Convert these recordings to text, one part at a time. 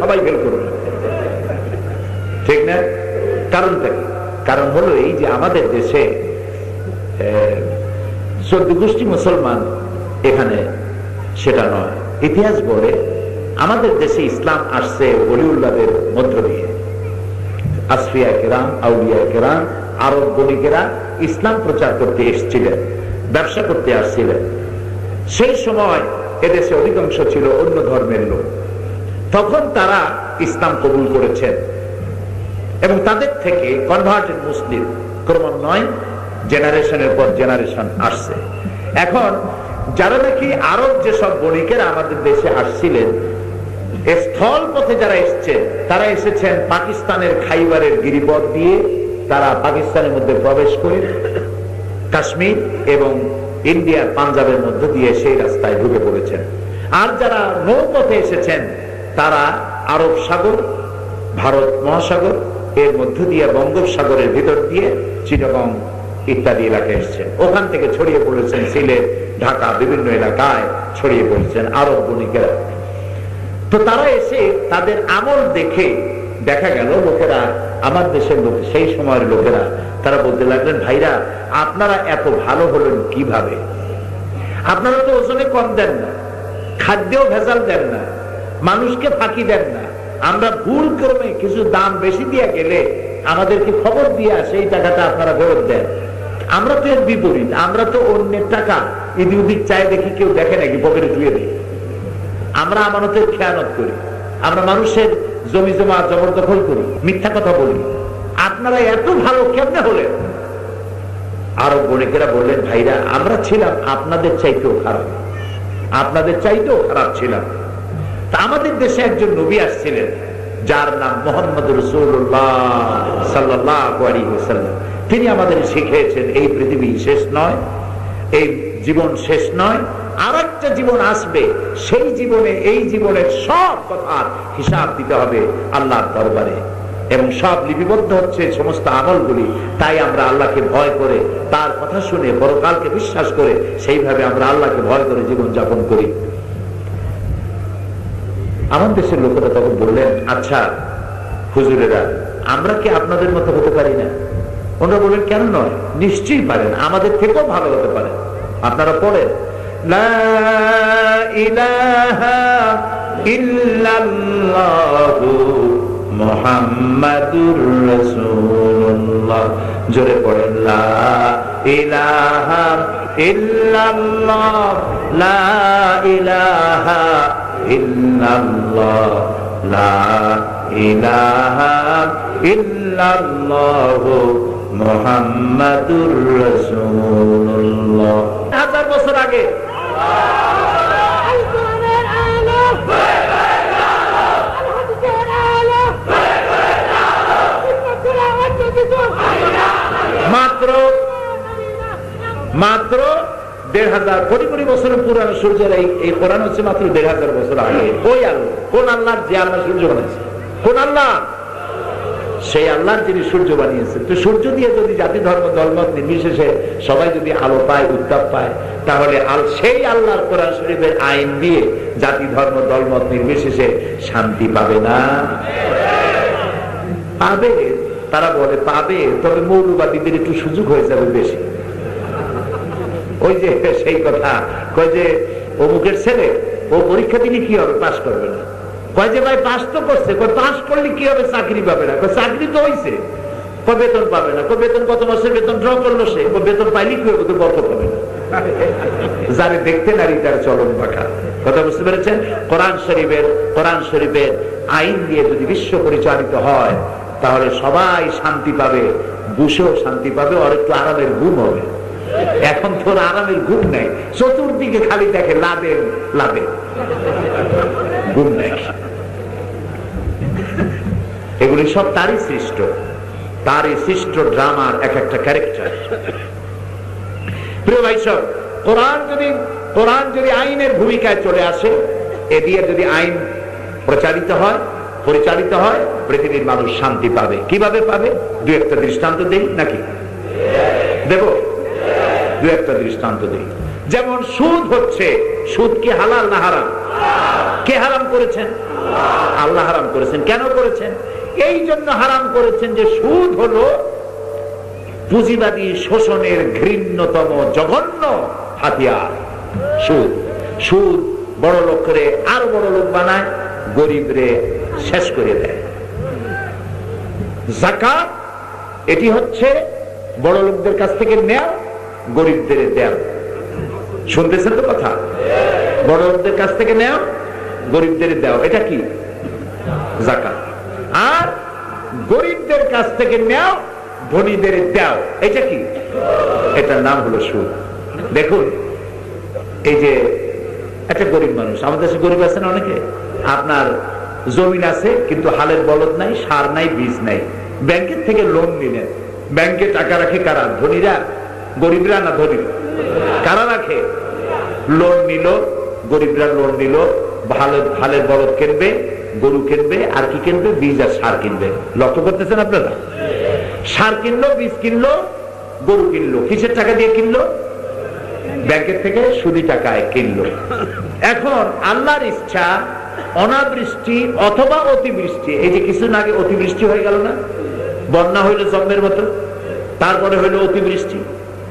সবাই ফেল করবে, ঠিক না? কারণটা কি? কারণ হলো এই যে আমাদের দেশে 14 গোষ্ঠী মুসলমান, এখানে সেটা নয়। ইতিহাস বলে আমাদের দেশে ইসলাম আসছে ওলিউল্লাহদের মধ্য দিয়ে। আসফিয়া কেরাম, আউলিয়া কেরাম, আরব বণিকেরা ইসলাম প্রচার করতে এসেছিলেন, ব্যবসা করতে আসছিলেন। সেই সময় এদেশে অধিকাংশ ছিল অন্য ধর্মের লোক। তখন তারা ইসলাম কবুল করেছেন এবং তাদের থেকে কনভার্টেড মুসলিম ক্রমান্বয়ে জেনারেশনের পর জেনারেশন আসছে। এখন যারা নাকি আরব যেসব বণিকেরা আমাদের দেশে আসছিলেন, স্থল পথে যারা এসছেন, তারা এসেছেন পাকিস্তানের খাইবারের গিরিপথ দিয়ে। তারা পাকিস্তানের মধ্যে প্রবেশ করে কাশ্মীর এবং ইন্ডিয়ার পাঞ্জাবের মধ্য দিয়ে সেই রাস্তায় ঢুকে পড়েছেন। আর যারা নৌপথে এসেছেন, তারা আরব সাগর, ভারত মহাসাগর এর মধ্য দিয়ে বঙ্গোপসাগরের ভিতর দিয়ে চিটাগং ইত্যাদি এলাকায় এসেছেন। ওখান থেকে ছড়িয়ে পড়েছেন সিলেট, ঢাকা, বিভিন্ন এলাকায় ছড়িয়ে পড়েছেন আরব বণিকেরা। তো তারা এসে তাদের আমল দেখে দেখা গেল লোকেরা, আমার দেশের লোক, সেই সময়ের লোকেরা, তারা বলতে লাগলেন, ভাইরা আপনারা এত ভালো হলেন কিভাবে? আপনারা তো ওজনে কম দেন না, খাদ্যেও ভেজাল দেন না, মানুষকে ফাঁকি দেন না। আমরা ভুল ক্রমে কিছু দাম বেশি দিয়ে গেলে আমাদেরকে খবর দিয়ে সেই টাকাটা আপনারা ফেরত দেন। আমরা তো এর বিপরীত, আমরা তো অন্যের টাকা এদিক ওদিক চাই, দেখি কেউ দেখে নাকি পকেটে ধুয়ে দিই। আমরা আমানতের খেয়ানত করি, আমরা মানুষের জমি জমা জবরদখল করি, মিথ্যা কথা বলি। আপনারা এত ভালো কেমনে হলেন? আরব বণিকেরা বললেন, ভাইরা আমরা ছিলাম আপনাদের চাইতেও খারাপ, আপনাদের চাইতেও খারাপ ছিলাম। তা আমাদের দেশে একজন নবী আসছিলেন, যার নাম মুহাম্মদ রাসূলুল্লাহ সাল্লাল্লাহু আলাইহি ওয়াসাল্লাম। তিনি আমাদের শিখিয়েছেন এই পৃথিবী শেষ নয়, এই জীবন শেষ নয়, আর একটা জীবন আসবে। সেই জীবনে এই জীবনের সব কথার হিসাব দিতে হবে আল্লাহর দরবারে, এবং সব লিপিবদ্ধ হচ্ছে সমস্ত আমলগুলি। তাই আমরা আল্লাহকে ভয় করে, তার কথা শুনে, পরকালকে বিশ্বাস করে, সেইভাবে আমরা আল্লাহকে ভয় করে জীবন যাপন করি। আমার দেশের লোকেরা তখন বললেন, আচ্ছা হুজুরেরা, আমরা কি আপনাদের মতো হতে পারি না? ওনারা বললেন, কেন নয়, নিশ্চয়ই পারেন, আমাদের থেকেও ভালো হতে পারেন। আপনারা পড়েন, লা ইলাহা ইল্লাল্লাহু মুহাম্মাদুর রাসূলুল্লাহ। জোরে পড়েন, লা ইলাহা ইল্লাল্লাহ, লা ইলাহা ইল্লাল্লাহ, লা ইলাহা ইল্লাল্লাহু মুহাম্মাদুর রাসূলুল্লাহ। 1000 বছর আগে মাত্র 1500 কোটি কোটি বছরের পুরানো সূর্যের এই কোরআন হচ্ছে মাত্র 1500 বছর আগে। ওই আল্লাহ, কোন আল্লাহ? যে আল্লাহ সূর্য বানিয়েছে। কোন আল্লাহ? সেই আল্লাহ যিনি সূর্য বানিয়েছেন। তো সূর্য দিয়ে যদি জাতি ধর্ম দলমত নির্বিশেষে সবাই যদি আলো পায়, উত্তাপ পায়, তাহলে সেই আল্লাহর কোরআন শরীফের আইন দিয়ে জাতি ধর্ম দলমত নির্বিশেষে শান্তি পাবে না? পাবে। তারা বলে পাবে, তবে মৌলবাদীদের একটু সুযোগ হয়ে যাবে বেশি। ওই যে সেই কথা কয় যে অমুকের ছেলে, ও পরীক্ষা দিলে কি হবে? পাস করবে না। কয় যে ভাই পাস তো করছে, পাস করলে কি হবে? চাকরি পাবে না। চাকরি তো হয়েছে, বেতন পাবে না। বেতন কত মাসের বেতন ড্র করলো সে, বেতন পাইলে কি হবে? তো বরকত হবে না। যারে দেখতে নারী তার চরম পাখা। কথা বুঝতে পেরেছেন? কোরআন শরীফের আইন দিয়ে যদি বিশ্ব পরিচালিত হয়, তাহলে সবাই শান্তি পাবে, বুশেও শান্তি পাবে, আর একটু আরামের ঘুম হবে। এখন তোর আরামের ঘুম নেই, চতুর্দিকে খালি দেখে লাভে লাভে, ঘুম নেই। এগুলি সব তারই সৃষ্ট, তারই সৃষ্ট ড্রামার এক একটা ক্যারেক্টার। প্রিয় ভাই সব, কোরআন যদি আইনের ভূমিকায় চলে আসে, এ দিয়ে যদি আইন পরিচালিত হয়, পৃথিবীর মানুষ শান্তি পাবে। কিভাবে পাবে? দু একটা দৃষ্টান্ত দেই নাকি? দেব? দু একটা দৃষ্টান্ত দেই। যেমন সুদ হচ্ছে, সুদ কি হালাল না হারাম? কে হারাম করেছেন? আল্লাহ হারাম করেছেন। কেন করেছেন? এই জন্য হারাম করেছেন যে সুদ হলো পুঁজিবাদী শোষণের ঘৃণ্যতম জঘন্য হাতিয়ার। সুদ সুদ বড় লোকরে আরো বড় লোক বানায়, গরিবরে শেষ করে দেয়। যাকাত এটি হচ্ছে বড় লোকদের কাছ থেকে নেওয়া, গরিবদের দেওয়া। শুনতেছেন তো কথা? বড় লোকদের কাছ থেকে নেওয়া, গরিবদের দেওয়া, এটা কি? যাকাত। আর গরিবদের কাছ থেকে নেওয়া, ধনীদের দেওয়া, এটা কি? এটার নাম হলো সুদ। দেখুন, এই যে একটা গরিব মানুষ, আমাদের দেশে গরিব আছে না অনেকে, আপনার জমিন আছে কিন্তু হালের বলদ নাই, সার নাই, বীজ নাই, ব্যাংকের থেকে লোন নিলেন। ব্যাংকে টাকা রাখে কারা? ধনীরা, গরিবরা না ধনীরা? কারা রাখে? লোন নিল, গরিবরা লোন নিল, হালের বলদ কিনবে, গরু কিনবে, আর কি কিনবে? বীজ আর সার কিনবে। লক্ষ্য করতেছেন আপনারা? সার কিনলো, বীজ কিনলো, গরু কিনলো, কিসের টাকা দিয়ে কিনলো? ব্যাংকের থেকে সুদি টাকায় কিনলো। এখন আল্লাহর ইচ্ছা অনাবৃষ্টি অথবা অতিবৃষ্টি, এই যে কিছুদিন আগে অতিবৃষ্টি হয়ে গেল না, বন্যা হইল জন্মের মতো, তারপরে হইল অতিবৃষ্টি।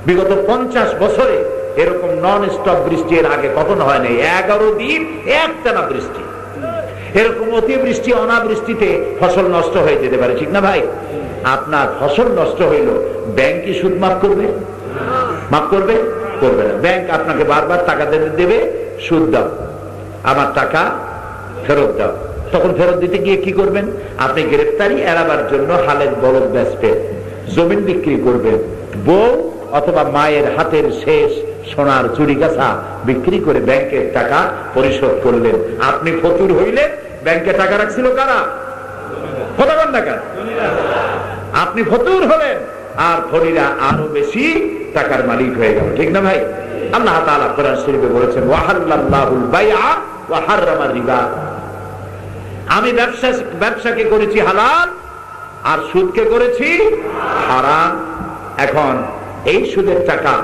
বিগত 50 বছরে এরকম নন স্টপ বৃষ্টি এর আগে কখনো হয় নাই। 11 দিন একটানা বৃষ্টি। এরকম অতিবৃষ্টি অনাবৃষ্টিতে ফসল নষ্ট হয়ে যেতে পারে, ঠিক না ভাই? আপনার ফসল নষ্ট হইল, ব্যাংক কি সুদ মাফ করবে? মাফ করবে? করবে না। ব্যাংক আপনাকে বারবার টাকা দেবে, সুদ দাও, আমার টাকা ফেরত দাও। তখন ফেরত দিতে গিয়ে কি করবেন? আপনি গ্রেফতারি এড়াবার জন্য হালের বলদ বেচবেন, জমিন বিক্রি করবেন, বউ অথবা মায়ের হাতের শেষ সোনার চুরি গাছা বিক্রি করে ব্যাংকের টাকা পরিশোধ করলেন। আপনি ফতুর হইলেন, ব্যাংকে টাকা রাখছিল কারা? ফতাবান টাকা। আপনি ফতুর হলেন, আর ধনীরা আরো বেশি টাকার মালিক হয়ে গেল, ঠিক না ভাই? আল্লাহ তাআলা কোরআন শরীফে বলেছেন, ওয়াহাল্লাল্লাহুল বাইআ ওয়া হাররামার রিবা। আমি ব্যবসাকে করেছি হালাল, আর সুদকে করেছি হারাম। এখন এই সুদের টাকা,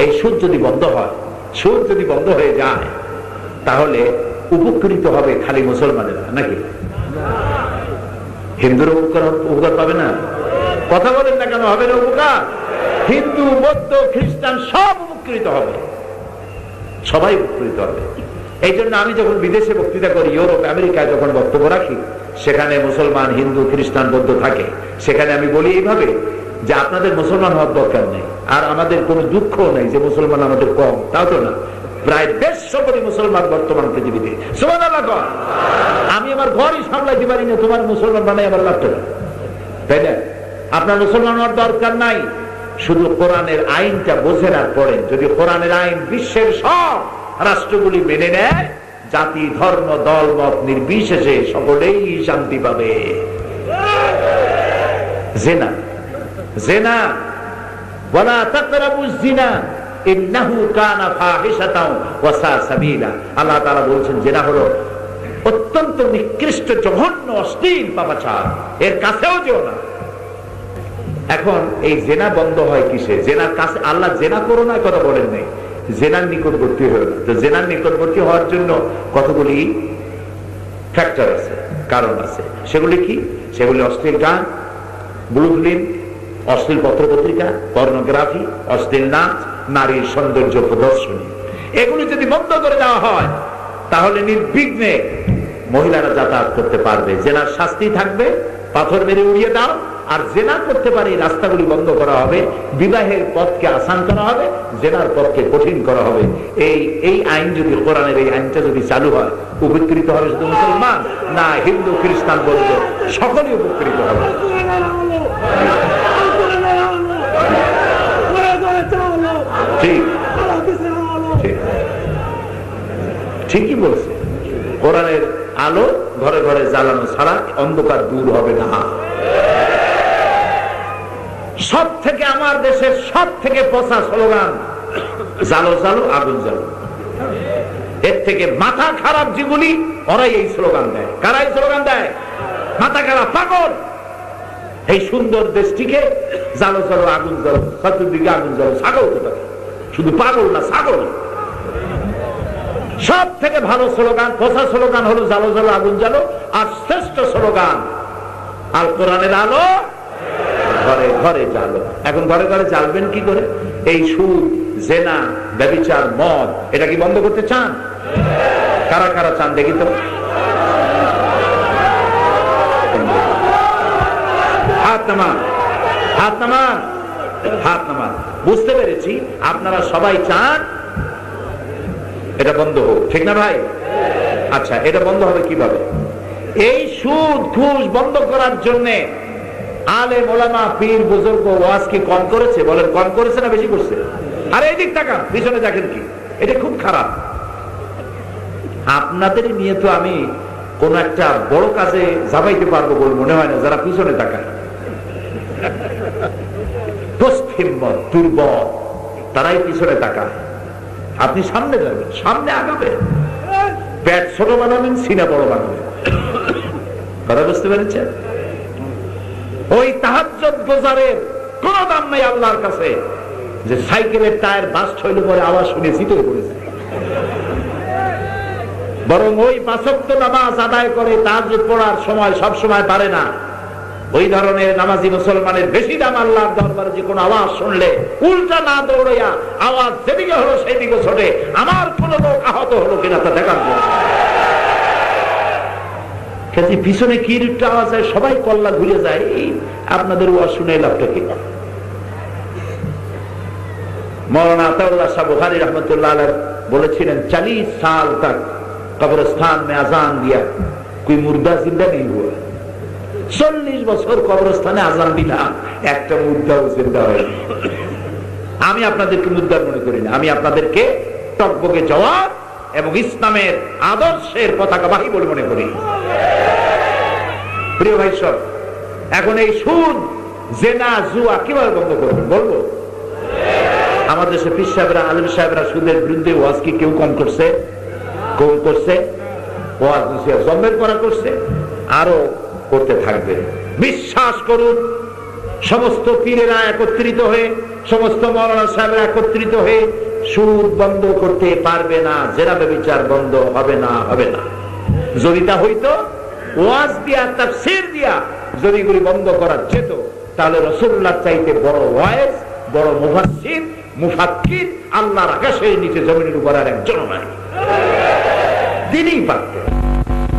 এই সুদ যদি বন্ধ হয়, সুদ যদি বন্ধ হয়ে যায়, তাহলে উপকৃত হবে খালি মুসলমানেরা নাকি? হিন্দুর উপকার পাবে না? কথা বলেন না কেন? হবে না উপকার? হিন্দু, বৌদ্ধ, খ্রিস্টান সব উপকৃত হবে, সবাই উপকৃত হবে। এই জন্য আমি যখন বিদেশে বক্তৃতা করি, ইউরোপ আমেরিকায় যখন বক্তব্য রাখি, সেখানে মুসলমান, হিন্দু, খ্রিস্টান, বৌদ্ধ থাকে, সেখানে আমি বলি এইভাবে যে আপনাদের মুসলমান হওয়ার দরকার নেই, আর আমাদের কোনো দুঃখ নেই যে মুসলমান আমাদের কম, তাও তো না। প্রায় 150 কোটি মুসলমান বর্তমান পৃথিবীতে। সুবহানাল্লাহ। আমি আমার ঘরই সামলাইতে পারি না, তোমার মুসলমান বানাই আমার লাগতো না, তাই না? আপনার মুসলমান হওয়ার দরকার নাই, শুধু কোরআনের আইনটা বোঝেন আর পড়েন। যদি কোরআনের আইন বিশ্বের সব রাষ্ট্রগুলি মেনে নেয়, জাতি, ধর্ম, দল, মত নির্বিশেষে সকলেই শান্তি পাবে। জিনা, জিনা, ওয়ালা তাকরাবুজ জিনা ইন্নাহু কানা ফাহিশাতাও ওয়া সা সাবিলা। আল্লাহ তাআলা বলেছেন, জিনা হলো অত্যন্ত নিকৃষ্ট, জঘন্য, অশ্লীল পাপাচার, এর কাছেও যেও না। এখন এই জেনা বন্ধ হয় কিসে? জেনার কাছে আল্লাহ জেনা করো না কথা বলেন নাই, জেনার নিকটবর্তী হয়ে না। তো জেনার নিকটবর্তী হওয়ার জন্য কতগুলি ফ্যাক্টর আছে, কারণ আছে। সেগুলি কি? সেগুলি অশ্লীল গান, ব্লু ফিল্ম, অশ্লীল পত্রপত্রিকা, পর্নোগ্রাফি, অশ্লীল নাচ, নারীর সৌন্দর্য প্রদর্শনী। এগুলি যদি বন্ধ করে দেওয়া হয়, তাহলে নির্বিঘ্নে মহিলারা যাতায়াত করতে পারবে। জেনার শাস্তি থাকবে, পাথর মেরে উড়িয়ে দাও। আর জেনা করতে পারে, রাস্তাগুলি বন্ধ করা হবে, বিবাহের পথকে আসান করা হবে, জেনার পথকে কঠিন করা হবে। এই আইন যদি, কোরআনের এই আইনটা যদি চালু হয়, উপকৃত হবে শুধু মুসলমান না, হিন্দু, খ্রিস্টান, বৌদ্ধ সকলেই উপকৃত হবে। ঠিক, ঠিকই বলছে। কোরআনের আলো ঘরে ঘরে জ্বালানো ছাড়া অন্ধকার দূর হবে না। সব থেকে, আমার দেশের সব থেকে পচা স্লোগান, জালো জালো, আগুন জালো। এর থেকে মাথা খারাপ যেগুলি, ওরাই এই স্লোগান দেয়। কারা এই স্লোগান দেয়? মাথা খারাপ, পাগল। এই সুন্দর দেশটিকে জালো জালো, আগুন জালো, চতুর্দিকে আগুন জালো। ছাগল কোথায়? শুধু পাগল না, ছাগল। সব থেকে ভালো স্লোগান, পচা স্লোগান হলো জালো জালো আগুন জ্বালো, আর শ্রেষ্ঠ স্লোগান আল কোরআনের আলো ঘরে ঘরে জ্বালো। এখন ঘরে ঘরে জ্বালবেন কি করে? এই সুদ, জেনা, ব্যভিচার, মদ, এটা কি বন্ধ করতে চান? কারা কারা চান দেখি তো? হাত নামান, হাত নামান, হাত নামান। বুঝতে পেরেছি আপনারা সবাই চান এটা বন্ধ হোক, ঠিক না ভাই? আচ্ছা, এটা বন্ধ হবে কিভাবে? এই সুদ ঘুষ বন্ধ করার জন্য আলেম ওলামা পীর বুজুর্গ ওয়াজ কি কম করেছে? বলেন, কম করেছে না বেশি করছে? আর এই দিক তাকান, পিছনে দেখেন কি, এটা খুব খারাপ। আপনাদের নিয়ে তো আমি কোন একটা বড় কাজে যাবাইতে পারবো বলে মনে হয় না যারা পিছনে তাকায়। দুর্বল তারাই পিছনে তাকায়। আপনি সামনে যাবেন, সামনে আগাবেন, পেট ছোট বানাবেন, সিনা বড় বানাবেন। কথা বুঝতে পেরেছেন? ওই তাহাজ্জুদ গোজারের কোন দাম নাই আল্লাহর কাছে যে সাইকেলের টায়ার বাস্ট হইলে পরে আওয়াজ শুনে জিতে পড়েছে। বরং ওই ৫ ওয়াক্ত নামাজ আদায় করে তাহাজ্জুদ পড়ার সময় সব সময় পারে না, ওই ধরনের নামাজি মুসলমানের বেশি দাম আল্লাহর দরবারে। যে কোনো আওয়াজ শুনলে উল্টা না দৌড়াইয়া আওয়াজ যেদিকে হলো সেই দিকে ছোটে, আমার কোন লোক আহত হলো কিনা তা দেখার জন্য। পিছনে কি একটা আওয়াজ হয়, সবাই কল্লা ঘুরে যায়। আপনাদের ওয়াজ শুনে লাভটা কি? মৌলানা আতাউল্লাহ শাহ বুখারী रहमतुल्लाह अलैह বলেছিলেন 40 साल तक कब्रिस्तान में अजान दिया कोई मुर्दा जिंदा नहीं हुआ। 40 বছর কবরস্থানে আজান দিলাম, একটা মুর্দাও জিন্দা হয়নি। আমি আপনাদেরকে মুর্দা মনে করি না, আমি আপনাদেরকে টকবকে জওয়াব এবং ইসলামের আদর্শের পতাকাবাহী বলে মনে করি। প্রিয় ভাই সব, এখন এই সুদ, জেনা, জুয়া কিভাবে বন্ধ করবেন বলবো? আমাদের দেশে পীর সাহেবরা, আলেম সাহেবরা সুদের বিরুদ্ধে ওয়াজ কি কেউ কম করছে? কম করছে। ওয়াজ নসিহত জম্মের করা করছে, আরো করতে থাকবে। বিশ্বাস করুন, সমস্ত পীরেরা একত্রিত হয়ে, সমস্ত মাওলানা সাহেবরা একত্রিত হয়ে সুদ বন্ধ করতে পারবে না, জেনা ব্যভিচার বন্ধ হবে না, হবে না। যদি তা হইতো, ওয়াজ দিয়া, তাফসীর দিয়া যদি এগুলি বন্ধ করা যেত, তাহলে রাসূলুল্লাহ চাইতে বড় ওয়াইজ, বড় মুফাসসির, মুফাক্কির আল্লাহর আকাশের নিচে জমিনের উপর আর একজন নাই। তিনিই পারতেন,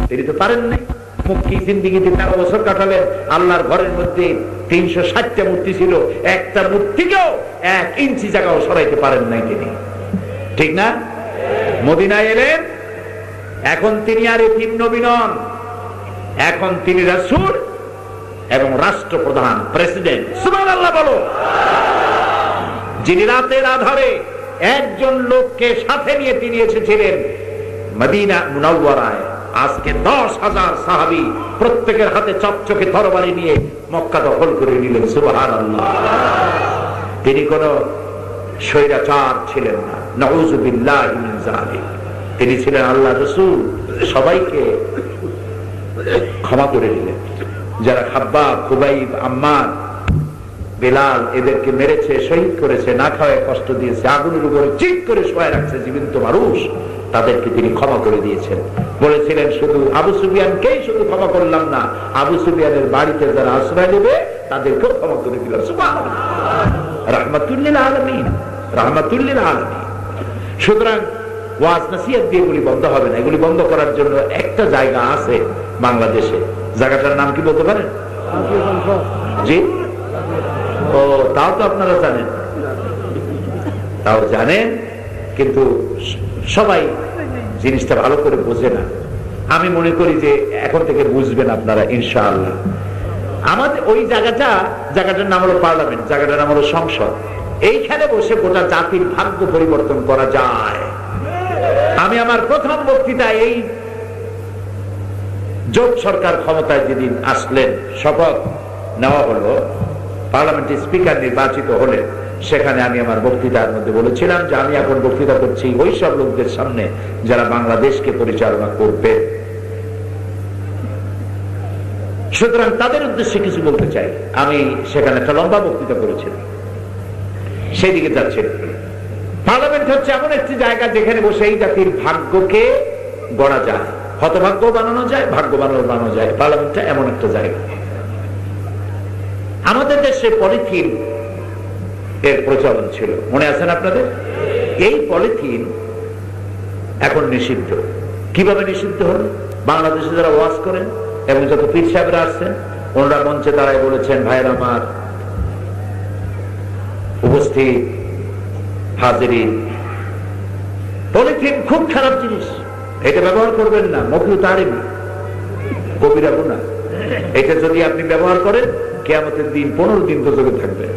তিনি তো পারেন নাই। মুক্তি জিন্দিগিতে 13 বছর কাটালেন। আল্লাহর ঘরের মধ্যে 360টা মূর্তি ছিল, একটা মূর্তিকেও 1 ইঞ্চি জায়গাও সরাইতে পারেন নাই তিনি, ঠিক না? মদিনায় এলেন, এখন তিনি আর এতিম নবী নন, এখন তিনি রাসূল এবং রাষ্ট্রপ্রধান, প্রেসিডেন্ট। সুবহানাল্লাহ বলো। যিনি রাতের আধারে একজন লোককে সাথে নিয়ে তিনি এসেছিলেন মদিনা মুনাওয়ারায়। আজকে 10,000 সাহাবী প্রত্যেকের হাতে চকচকে তরবারি নিয়ে মক্কা দখল করে নিলেন। সুবহানাল্লাহ। তিনি কোন স্বৈরাচার ছিলেন না, নাউযু বিল্লাহি মিন যালিক। তিনি ছিলেন আল্লাহর রাসূল, সবাইকে ক্ষমা করে দিলেন। যারা খাব্বাব, খুবাইব, আম্মার, বেলাল এদেরকে মেরেছে, শহীদ করেছে, না খাওয়ায় কষ্ট দিয়েছে, আগুনের উপরে চিৎ করে শোয়ায় রাখছে জীবন্ত মানুষ, তাদেরকে তিনি ক্ষমা করে দিয়েছেন। বলেছিলেন শুধু আবু সুফিয়ানকেই শুধু ক্ষমা করলাম না, আবু সুফিয়ানের বাড়িতে যারা আশ্রয় নেবে তাদেরকেও ক্ষমা করে দিলাম। সুবহানাল্লাহ। রাহমাতুল লিল আলামিন, রাহমাতুল লিল আলামিন। সুতরাং ওয়াজ নসিহত দিয়ে এগুলি বন্ধ হবে না। এগুলি বন্ধ করার জন্য একটা জায়গা আছে বাংলাদেশে। জায়গাটার নাম কি বলতে পারেন? জি, ও তাও তো আপনারা জানেন, তাও জানেন, কিন্তু সবাই জিনিসটা ভালো করে বোঝে না। আমি মনে করি যে এখন থেকে বুঝবেন আপনারা ইনশাআল্লাহ। আমাদের ওই জায়গাটার নাম হলো পার্লামেন্ট, জায়গাটার নাম হলো সংসদ। এইখানে বসে গোটা জাতির ভাগ্য পরিবর্তন করা যায়। আমি আমার প্রথম বক্তৃতায় এই জোট সরকার ক্ষমতায় যেদিন আসলেন, শপথ নেওয়া হলো, পার্লামেন্টের স্পিকার নির্বাচিত হলেন, সেখানে আমি আমার বক্তৃতার মধ্যে বলেছিলাম যে আমি এখন বক্তৃতা করছি ওই সব লোকদের সামনে যারা বাংলাদেশকে পরিচালনা করবে। সুতরাং তাদের উদ্দেশ্যে কিছু বলতে চাই। আমি সেখানে একটা লম্বা বক্তৃতা করেছিলাম, সেই দিকে যাচ্ছি। পার্লামেন্ট পার্লামেন্ট হচ্ছে এমন একটি জায়গা যেখানে বসে এই জাতির ভাগ্যকে গড়া যায়, হতভাগ্য বানানো যায়, ভাগ্য বানানো যায়। পার্লামেন্টটা এমন একটা জায়গা। আমাদের দেশে পলিথিন এর প্রচলন ছিল, মনে আছেন আপনাদের? এই পলিথিন এখন নিষিদ্ধ। কিভাবে নিষিদ্ধ হল? বাংলাদেশে যারা ওয়াজ করেন এবং যত পীর সাহেবরা আসছেন, ওনারা মঞ্চে দাঁড়ায় বলেছেন, ভাইয়ের আমার, উপস্থিত হাজিরিন, পলিথিন খুব খারাপ জিনিস, এটা ব্যবহার করবেন না, মকরুহ তাহরিম, কবিরা গুনাহ। এটা যদি আপনি ব্যবহার করেন, কিয়ামতের দিন 15 দিন দোজখে থাকবেন।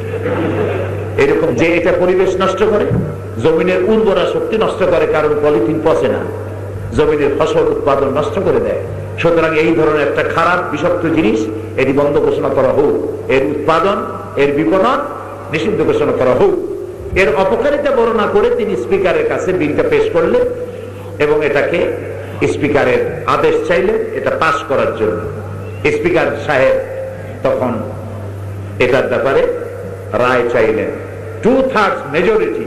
এরকম যে এটা পরিবেশ নষ্ট করে, জমিনের উর্বরা শক্তি নষ্ট করে, কারণ পলিথিন পচে না, জমিনের ফসল উৎপাদন নষ্ট করে দেয়। সুতরাং এই ধরনের একটা খারাপ বিষাক্ত জিনিস এটি বন্ধ ঘোষণা করা হোক, এর উৎপাদন, এর বিপণন নিষিদ্ধ ঘোষণা করা হোক। এর অপকারিতা বর্ণনা করে তিনি স্পিকারের কাছে বিলটা পেশ করলেন এবং এটাকে স্পিকারের আদেশ চাইলেন এটা পাস করার জন্য। স্পিকার সাহেব তখন এটার ব্যাপারে রায় চাইলেন। 2/3 মেজরিটি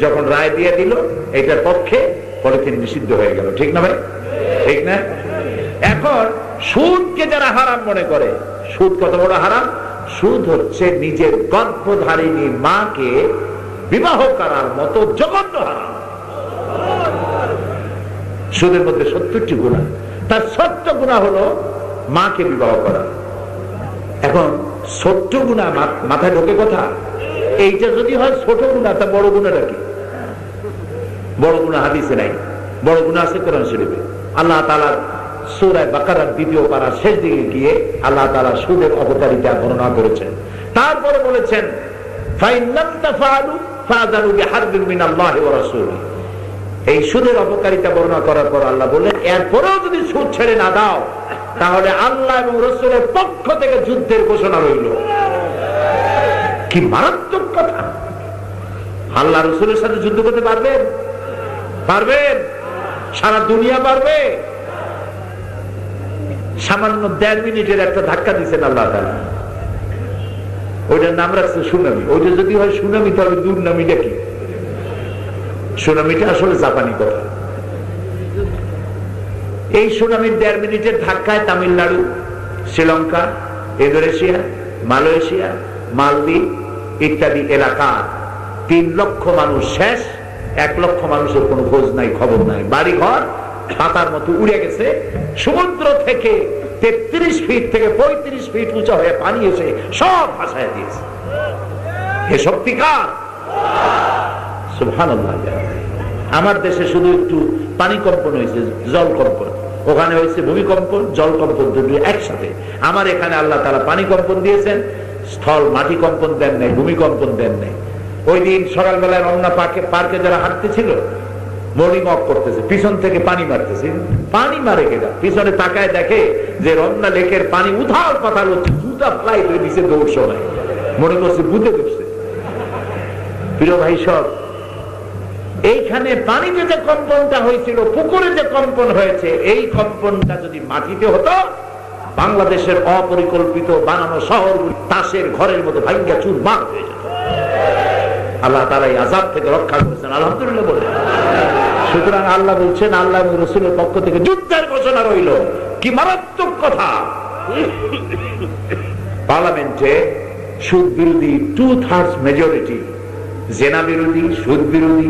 যখন রায় দিয়ে দিল, এটার পক্ষে পলিথিন নিষিদ্ধ হয়ে গেল। ঠিক না ভাই? ঠিক না? এখন সুদকে যারা হারাম মনে করে, সুদ কত বড় হারাম? সুদ হচ্ছে নিজের গর্ভধারিণী মাকে বিবাহ করার মতো জঘন্য হারাম। সুদের মধ্যে 70টি গুনাহ, তার 70 গুনাহ হলো মাকে বিবাহ করা। এখন 70 গুনাহ মাথায় ঢোকে কথা? এইটা যদি হয় ছোট গুনাহ, তা বড় গুনাহটা কি? বড় গুনাহ হাদিসে নাই, বড় গুনাহ আছে কোরআন শরীফে। আল্লাহ তাআলা সূরা বাকারার 2য় পারার শেষ দিকে গিয়ে আল্লাহ তাআলা সুদের অপকারিতা বর্ণনা করেছেন। তারপরে বলেছেন, ফাইন লাম তাফআলু ফাযানু বিহারবিন মিনাল্লাহি ওয়া রাসূলিহি। এই সুদের অপকারিতা বর্ণনা করার পর আল্লাহ বললেন, এরপরেও যদি সুদ ছেড়ে না দাও, তাহলে আল্লাহ এবং রাসূলের পক্ষ থেকে যুদ্ধের ঘোষণা রইল। কি মারাত্মক কথা! আল্লাহ রাসূলের সাথে যুদ্ধ করতে পারবেন? পারবেন? সারা দুনিয়া পারবে? সামান্য 1.5 মিনিটের একটা ধাক্কা দিচ্ছেন আল্লাহ তাআলা, ওইটার নাম রাখছে সুনামি। ওইটা যদি হয় সুনামি, তাহলে দুর্নামিটা কি? সুনামিটা আসলে জাপানি কথা। এই সুনামির 1.5 মিনিটের ধাক্কায় তামিলনাড়ু, শ্রীলঙ্কা, ইন্দোনেশিয়া, মালয়েশিয়া, মালদ্বীপ ইত্যাদি এলাকা 3 লক্ষ মানুষ শেষ। 1 লক্ষ মানুষের কোনো খোঁজ নাই, খবর নাই। বাড়ি ঘর পাতার মতো উড়ে গেছে। সমুদ্র থেকে 33 ফিট থেকে 35 ফিট উঁচা হয়ে পানি এসে সব ভাসায় দিয়েছে। এ শক্তি কার? সুবহানাল্লাহ। আমার দেশে শুধু একটু পানি কম্পন হয়েছে, জল কম্পন। ওখানে হয়েছে ভূমিকম্পন, জল কম্পন দুটো একসাথে। আমার এখানে আল্লাহ তাআলা পানি কম্পন দিয়েছেন, স্থল মাটি কম্পন দেন নাই, ভূমিকম্পন দেন নাই। ওই দিন সকালবেলায় রমনা পার্কে যারা হাঁটতেছিল, মর্নিং ওয়াক করতেছে, পিছন থেকে পানি মারতেছে। পানি মারে কেটা? পিছনে তাকায় দেখে যে রমনা লেকের পানি উথাল পাতাল হচ্ছে, জুতা ফ্লাই হয়ে নিচে দৌড় সবাই, মনে করছে বুঝে ধরছে। প্রিয় ভাই সব, এইখানে পানিতে যে কম্পনটা হয়েছিল, পুকুরে যে কম্পন হয়েছে, এই কম্পনটা যদি মাটিতে হতো, বাংলাদেশের অপরিকল্পিত বানানো শহরগুলি তাসের ঘরের মতো ভাঙ্গা চুরমার হয়ে যেত। আল্লাহ তাআলা এই আযাব থেকে রক্ষা করেছেন, আলহামদুলিল্লাহ বলে। সুতরাং আল্লাহ বলছেন, আল্লাহ এবং রাসূলের পক্ষ থেকে যুদ্ধের ঘোষণা রইল। কি মারাত্মক কথা! পার্লামেন্টে সুদ বিরোধী 2/3 মেজরিটি, জেনা বিরোধী, সুদ বিরোধী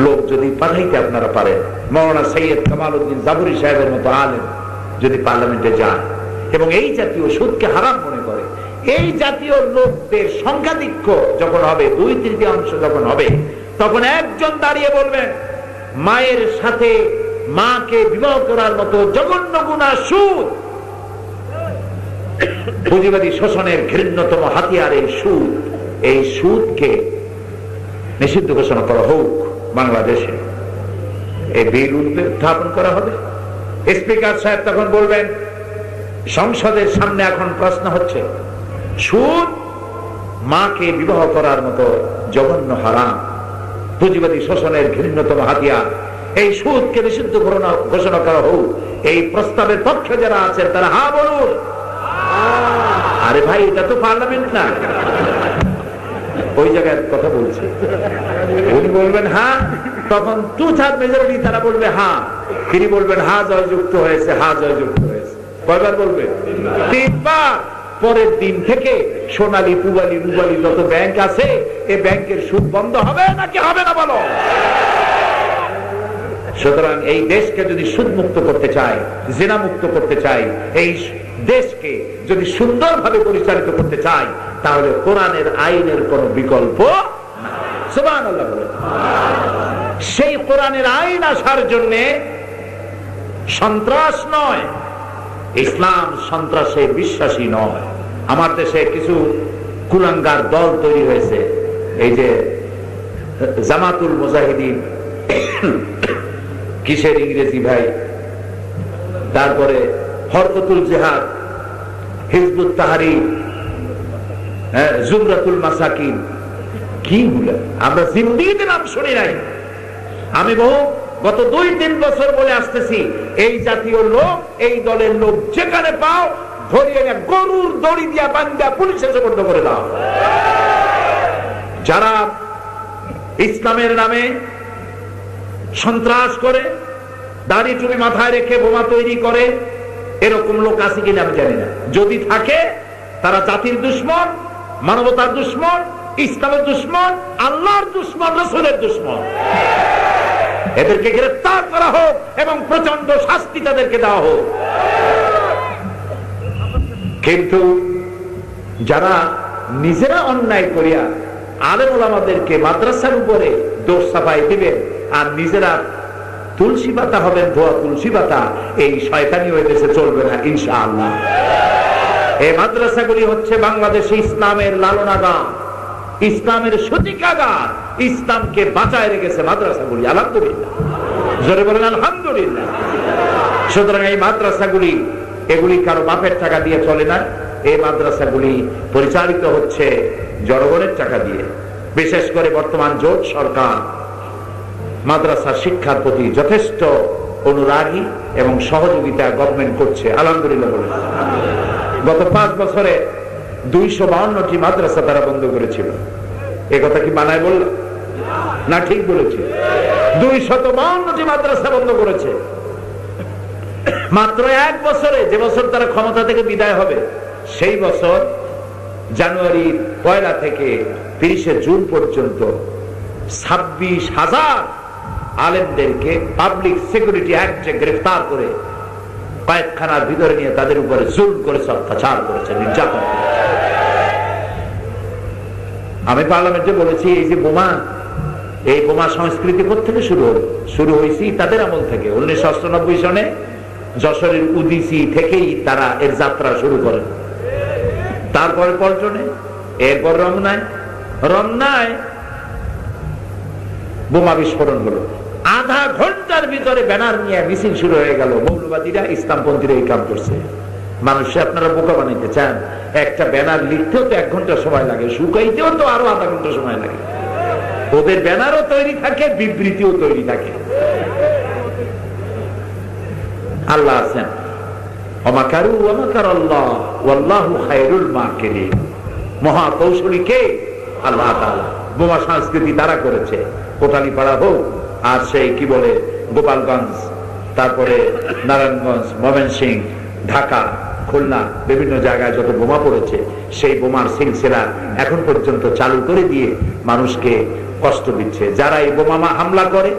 লোক যদি পাঠাইতে আপনারা পারেন, মাওলানা সৈয়দ কামালউদ্দিন জাবরি সাহেবের মতো আলেম যদি পার্লামেন্টে যান এবং এই জাতীয় সুদকে হারাম মনে করে, এই জাতীয় লোকদের সংখ্যাধিক্য যখন হবে, 2/3 যখন হবে, তখন একজন দাঁড়িয়ে বলবেন, মায়ের সাথে মাকে বিবাহ করার মতো জঘন্য গুনাহ সুদ, পুঁজিবাদী শোষণের ঘৃণ্যতম হাতিয়ার এই সুদ, এই সুদকে নিষিদ্ধ ঘোষণা করা হোক বাংলাদেশে। এই বিল উত্থাপন করা হবে। স্পিকার সাহেব তখন বলবেন, সংসদের সামনে এখন প্রশ্ন হচ্ছে, সুদ মাকে বিবাহ করার মতো জঘন্য হারাম, পুঁজিবাদী শোষণের ঘৃণ্যতম হাতিয়ার, এই সুদকে নিষিদ্ধ ঘোষণা করা হোক। এই প্রস্তাবের পক্ষে যারা আছেন তারা হা বলুন। আরে ভাই, এটা তো পার্লামেন্ট না, ওই জায়গায় কথা বলছে, উনি বলবেন হ্যাঁ, তখন 2/3 মেজরিটি তারা বলবে হ্যাঁ, তিনি বলবেন হ্যাঁ জয়যুক্ত হয়েছে, হ্যাঁ জয়যুক্ত হয়েছে। কয়বার বলবেন? 3 বার। পরের দিন থেকে সোনালী, পুবালী, রুবালী যত ব্যাংক আছে এই ব্যাংকের সুদ বন্ধ হবে নাকি হবে না বলো? সুতরাং এই দেশকে যদি সুদ মুক্ত করতে চাই, জিনা মুক্ত করতে চাই, এই দেশকে যদি সুন্দরভাবে পরিচালিত করতে চাই, তাহলে কোরআনের আইনের কোন বিকল্প নাই। সুবহানাল্লাহ বলেন। সেই কোরআনের আইন আসার জন্য সন্ত্রাস নয়, ইসলাম সন্ত্রাসে বিশ্বাসী নয়। আমার দেশে কিছু কুলাঙ্গার দল তৈরি হয়েছে, এই যে জামাতুল মুজাহিদিন, কিসের ইংরেজি ভাই, তারপরে হরকতুল জিহাদ, হিজবুত তাহরীর, জুমরাতুল মাসাকিন, কি গুলা আমরা জিন্দেগিতে নাম শুনি নাই। আমি গত 2-3 বছর বলে আসতেছি, এই জাতীয় লোক, এই দলের লোক যেখানে পাও ধরিয়ে গরুর দড়ি দিয়া বান্ধা পুলিশে সুপর্দ করে দাও। যারা ইসলামের নামে সন্ত্রাস করে, দাড়ি টুপি মাথায় রেখে বোমা তৈরি করে, এরকম লোক আছে কিনা আমি জানি না। যদি থাকে তারা জাতির দুশ্মন, মানবতার দুশ্মন, ইসলামের দুশ্মন, আল্লাহর দুশ্মন, রাসূলের দুশ্মন। এদেরকে গ্রেফতার করা হোক এবং প্রচন্ড শাস্তি তাদেরকে দেওয়া হোক। কিন্তু যারা নিজেরা অন্যায় করিয়া আলেম ওলামাদেরকে মাদ্রাসার উপরে দোষ চাপাই দিবেন আর নিজেরা তুলসী পাতা হবেন, ধোয়া তুলসী পাতা, এই শয়তানি ওই দেশে চলবে না ইনশাআল্লাহ। এই মাদ্রাসাগুলি হচ্ছে বাংলাদেশে ইসলামের লালনাগার, ইসলামের সূতিকাগার, ইসলামকে বাঁচায় রেখেছে মাদ্রাসাগুলি। আলহামদুলিল্লাহ, জোরে বলেন আলহামদুলিল্লাহ। সুতরাং এই মাদ্রাসাগুলি, এগুলি কারো বাপের টাকা দিয়ে চলে না, এই মাদ্রাসাগুলি পরিচালিত হচ্ছে জনগণের টাকা দিয়ে। বিশেষ করে বর্তমান জোট সরকার মাদ্রাসা শিক্ষার প্রতি যথেষ্ট অনুরাগী এবং সহযোগিতা গভর্নমেন্ট করছে, আলহামদুলিল্লাহ বলে। গত 5 বছরে 252টি মাদ্রাসা তারা বন্ধ করেছিল। এ কথা কি মানায় বলল না? ঠিক বলেছে, 252টি মাদ্রাসা বন্ধ করেছে মাত্র 1 বছরে। যে বছর তারা ক্ষমতা থেকে বিদায় হবে সেই বছর জানুয়ারি 1 থেকে 30 জুন পর্যন্ত 26,000 আলেমদেরকে পাবলিক সিকিউরিটি অ্যাক্টে গ্রেফতার করে কয়েকখানার ভিতরে নিয়ে তাদের উপরে জুলুম করেছে, অত্যাচার করেছে, নির্যাতন করেছে। আমি পার্লামেন্টে বলেছি, এই যে বোমা, এই বোমা সংস্কৃতি কোথেকে শুরু হয়েছে? তাদের আমল থেকে। 1998 সনে যশোরের উদিসি থেকেই তারা এর যাত্রা শুরু করেন। তারপরে পল্টনে, এরপর রমনায় বোমা বিস্ফোরণ হলো। আধা ঘন্টার ভিতরে ব্যানার নিয়ে মিছিল শুরু হয়ে গেল। মৌলবাদীরা, ইসলামপন্থীরা এই কাম করছে। মানুষে আপনারা বোকা বানাইতে চান? একটা ব্যানার লিখতেও তো 1 ঘন্টা সময় লাগে, শুকাইতেও তো আরো আধা ঘন্টা সময় লাগে। ওদের ব্যানারও তৈরি থাকে, বিবৃতিও তৈরি থাকে। আল্লাহ আছেন, ওমাকারু ওয়ামাকার আল্লাহ ওয়াল্লাহু খায়রুল মাকিরিন। মহা কৌশলী কে? আল্লাহ তাআলা। বোমা সংস্কৃতি তারা করেছে। কোটালীপাড়া হোক আর সেই কি বলে গোপালগঞ্জ, তারপরে নারায়ণগঞ্জ, ময়মনসিংহ, ঢাকা, খুলনা, বিভিন্ন জায়গায় যত বোমা পড়েছে সেই বোমার সিলসিলা এখন পর্যন্ত চালু করে দিয়ে মানুষকে কষ্ট দিচ্ছে। যারা এই বোমা হামলা করে,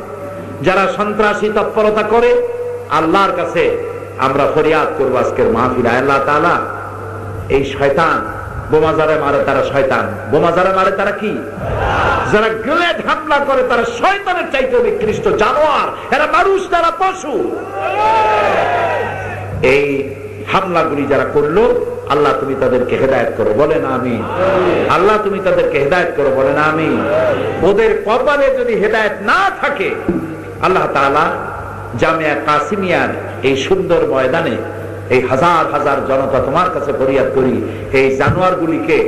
যারা সন্ত্রাসী তৎপরতা করে, আল্লাহর কাছে আমরা ফরিয়াদ করবো আজকের মাহফিলে, আল্লাহ তাআলা এই শয়তান, বোমা যারা মারে তারা শয়তান, বোমা যারা মারে তারা কি? যারা গ্রেনেড হামলা করে তারা শয়তানের চাইতে নিকৃষ্ট জানোয়ার, এরা মানুষ, তারা পশু। এই হামলাগুলি যারা করলো, আল্লাহ তুমি তাদেরকে হেদায়েত করো, বলেন আমিন। আল্লাহ তুমি তাদেরকে হেদায়েত করো, বলেন আমিন। ওদের কপালে যদি হেদায়েত না থাকে, আল্লাহ তাআলা জামিয়া কাসিমিয়ার এই সুন্দর ময়দানে এই হাজার হাজার জনতা তোমার কাছে ফরিয়াদ করি, এই জানোয়ারগুলিকে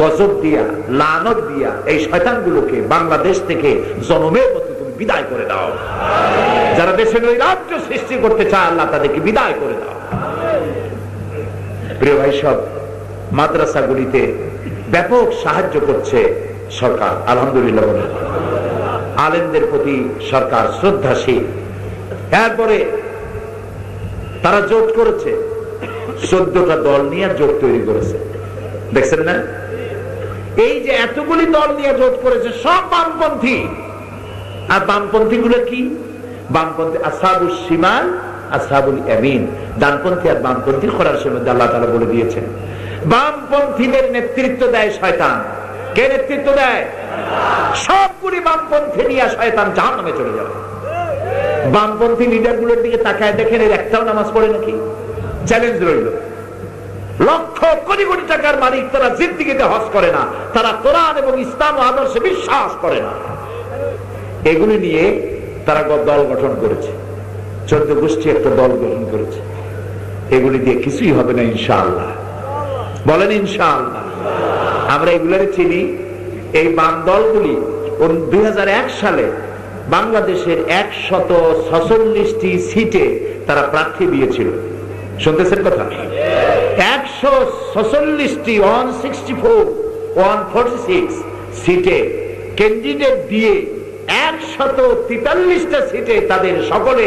গজব দিয়া, লানত দিয়া, এই শয়তানগুলোকে বাংলাদেশ থেকে জনমের মতো তুমি বিদায় করে দাও। যারা দেশে নৈরাজ্য সৃষ্টি করতে চায়, আল্লাহ তাদেরকে বিদায় করে দাও। প্রিয় ভাই, সব মাদ্রাসাগুলিতে ব্যাপক সাহায্য করছে সরকার আলহামদুলিল্লাহ বলে, আলেমদের প্রতি সরকার শ্রদ্ধাশীল। এরপরে তারা জোট করেছে, 14টা দল নিয়ে জোট তৈরি করেছে, দেখছেন না? এই যে এতগুলি দল নিয়ে জোট করেছে সব বামপন্থী। আর বামপন্থী গুলো কি? বামপন্থী আসহাবুল শিমাল, আসহাবুল ইয়ামিন, ডানপন্থী আর বামপন্থী কোরআনের মধ্যে আল্লাহ তাআলা বলে দিয়েছেন। বামপন্থীদের নেতৃত্ব দেয় শয়তান। কে নেতৃত্ব দেয়? সবগুলি বামপন্থী নিয়ে শয়তান জাহান্নামে চলে যাবে। বামপন্থী লিডার গুলোর দিকে তাকায় দেখেন, এর একটাও নামাজ পড়ে নাকি? চ্যালেঞ্জ রইল। লক্ষ কোটি কোটি টাকার মালিক, তারা জিন্দেগিতে হজ করে না, তারা কোরআন এবং ইসলাম ও আদর্শে বিশ্বাস করে না। এগুলি নিয়ে তারা দল গঠন করেছে, 14 গোষ্ঠী একটা দল গঠন করেছে। এগুলি দিয়ে কিছুই হবে না ইনশাআল্লাহ। বলেন ইনশাআল্লাহ। আমরা এগুলারে চিনি। এই বাম দলগুলি 2001 সালে বাংলাদেশের 146টি সিটে তারা প্রার্থী দিয়েছিল। শুনতেছেন কথা? 146টি 146 সিটে ক্যান্ডিডেট দিয়ে 143টা সিটে তাদের সকলে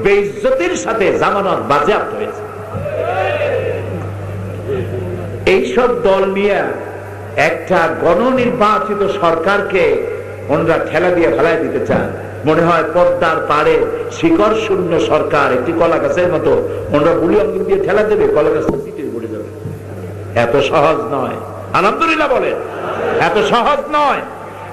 বেইজ্জতির সাথে জামানত বাজেয়াপ্ত হয়েছে। এইসব দল নিয়ে একটা গণনির্বাচিত সরকারকে ওনারা ঠেলা দিয়ে ফেলায় দিতে চান। মনে হয় পদ্মার পাড়ে শিকড় শূন্য সরকার, একটি কলা গাছের মতো ওনারা বুলি অঙ্গুল দিয়ে ঠেলা দেবে, কলা গাছটা সিটে পড়ে যাবে। এত সহজ নয়। আলহামদুলিল্লাহ বলেন, এত সহজ নয়।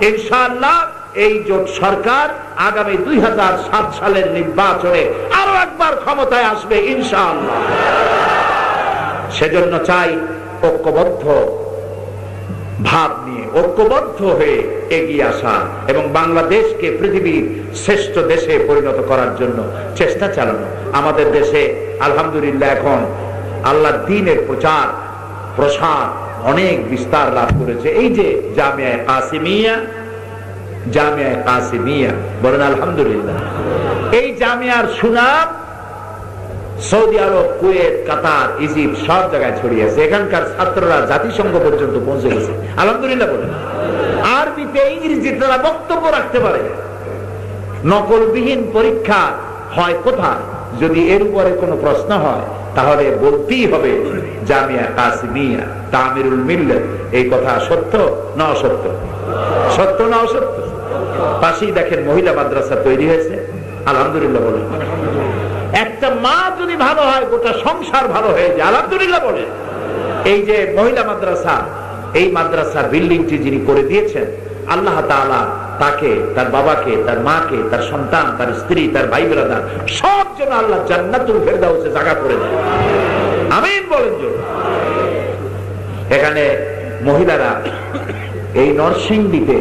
ইনশাআল্লাহ এই জোট সরকার আগামী 2007 সালের নির্বাচনে আরো একবার ক্ষমতায় আসবে ইনশাআল্লাহ। সেজন্য চাই ঐক্যবদ্ধ ভাব নিয়ে, ঐক্যবদ্ধ হয়ে এগিয়ে আসা এবং বাংলাদেশকে পৃথিবীর শ্রেষ্ঠ দেশে পরিণত করার জন্য চেষ্টা চালানো। আমাদের দেশে আলহামদুলিল্লাহ এখন আল্লাহর দ্বীনের প্রচার প্রসার অনেক বিস্তার লাভ করেছে। এই যে জামিয়া কাসিমিয়া, বলেন আলহামদুলিল্লাহ। এই জামিয়ার সুনাম সৌদি আরব, কুয়েত, কাতার, ইজিপ্ট সব জায়গায় ছড়িয়েছে। এখানকার ছাত্ররা জাতিসংঘ পর্যন্ত পৌঁছে গেছে আলহামদুলিল্লাহ বলেন। আরবিতে, ইংরেজিতে তারা বক্তব্য রাখতে পারে। নকলবিহীন পরীক্ষা হয় কোথায়? যদি এর উপরে কোনো প্রশ্ন হয় তাহলে বলতেই হবে জামিয়া কাসিমিয়া তামিরুল মিল্লাত। এই কথা সত্য না অসত্য? সত্য না অসত্য? পাশেই দেখেন মহিলা মাদ্রাসা তৈরি হয়েছে আলহামদুলিল্লাহ বলেন। একটা মা যদি ভালো হয় গোটা সংসার ভালো হয়ে যায় আলহামদুলিল্লাহ বলে। এই যে মহিলা মাদ্রাসা, এই মাদ্রাসার বিল্ডিংটি যিনি করে দিয়েছেন আল্লাহ তাআলা তাকে, তার বাবাকে, তার মাকে, তার সন্তান, তার স্ত্রী, তার ভাই ব্রাদার সব যেন আল্লাহ জান্নাতুল ফেরদাউসে জায়গা করে দেয়। আমিন বলেন। এখানে মহিলারা এই নরসিংদীতে